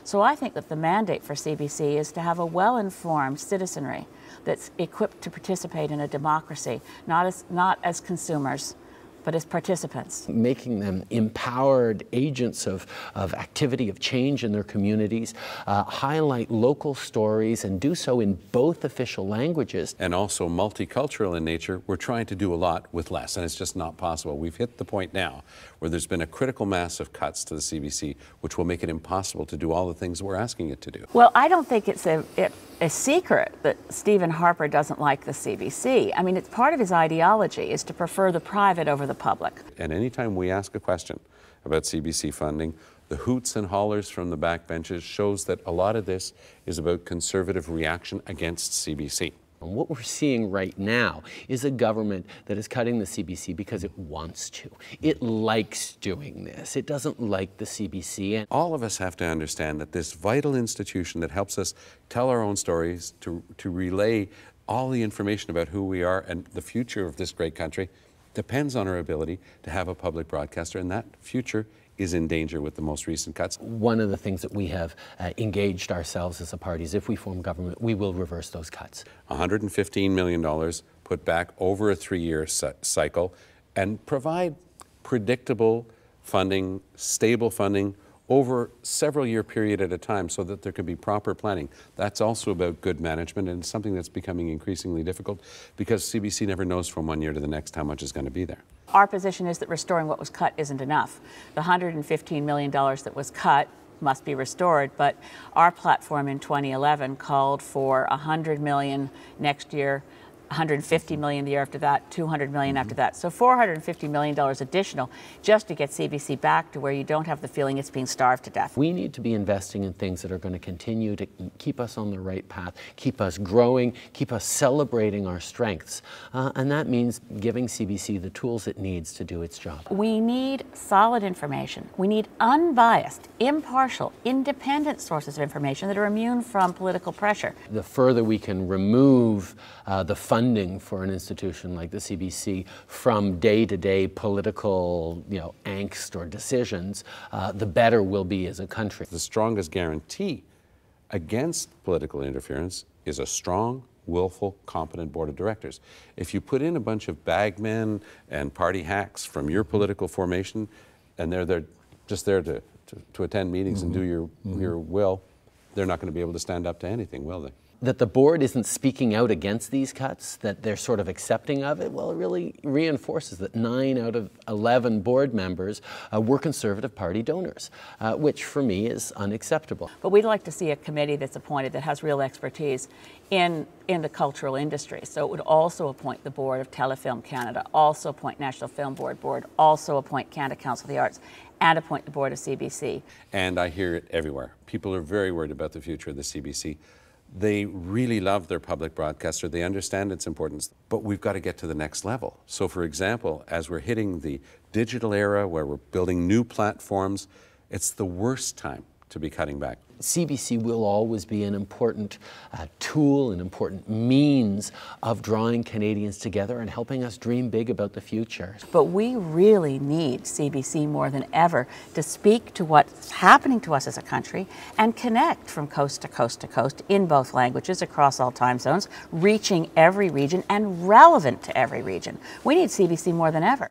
So I think that the mandate for CBC is to have a well-informed citizenry that's equipped to participate in a democracy, not as consumers, but as participants. Making them empowered agents of activity, of change in their communities, highlight local stories and do so in both official languages. And also multicultural in nature, we're trying to do a lot with less, and it's just not possible. We've hit the point now where there's been a critical mass of cuts to the CBC, which will make it impossible to do all the things we're asking it to do. Well, I don't think it's a secret that Stephen Harper doesn't like the CBC. I mean, it's part of his ideology is to prefer the private over the public. And anytime we ask a question about CBC funding, the hoots and hollers from the backbenches shows that a lot of this is about conservative reaction against CBC. And what we're seeing right now is a government that is cutting the CBC because it wants to. It likes doing this. It doesn't like the CBC. And all of us have to understand that this vital institution that helps us tell our own stories, to relay all the information about who we are and the future of this great country, depends on our ability to have a public broadcaster, and that future is in danger with the most recent cuts. One of the things that we have engaged ourselves as a party is if we form government, we will reverse those cuts. $115 million put back over a 3-year cycle and provide predictable funding, stable funding over several year period at a time so that there can be proper planning. That's also about good management, and it's something that's becoming increasingly difficult because CBC never knows from one year to the next how much is going to be there. Our position is that restoring what was cut isn't enough. The $115 million that was cut must be restored, but our platform in 2011 called for $100 million next year, $150 million the year after that, $200 million after that. So $450 million additional just to get CBC back to where you don't have the feeling it's being starved to death. We need to be investing in things that are going to continue to keep us on the right path, keep us growing, keep us celebrating our strengths. And that means giving CBC the tools it needs to do its job. We need solid information. We need unbiased, impartial, independent sources of information that are immune from political pressure. The further we can remove the funding for an institution like the CBC from day-to-day political, angst or decisions, the better we'll be as a country. The strongest guarantee against political interference is a strong, willful, competent board of directors. If you put in a bunch of bagmen and party hacks from your political formation, and they're just there to attend meetings and do your will, they're not going to be able to stand up to anything, will they? That the board isn't speaking out against these cuts, that they're sort of accepting of it, well, it really reinforces that 9 out of 11 board members were Conservative Party donors, which for me is unacceptable. But we'd like to see a committee that's appointed that has real expertise in the cultural industry. So it would also appoint the board of Telefilm Canada, also appoint National Film Board, also appoint Canada Council of the Arts, and appoint the board of CBC. And I hear it everywhere. People are very worried about the future of the CBC. They really love their public broadcaster. They understand its importance, but we've got to get to the next level. So for example, as we're hitting the digital era where we're building new platforms, it's the worst time to be cutting back. CBC will always be an important tool, an important means of drawing Canadians together and helping us dream big about the future. But we really need CBC more than ever to speak to what's happening to us as a country and connect from coast to coast to coast in both languages across all time zones, reaching every region and relevant to every region. We need CBC more than ever.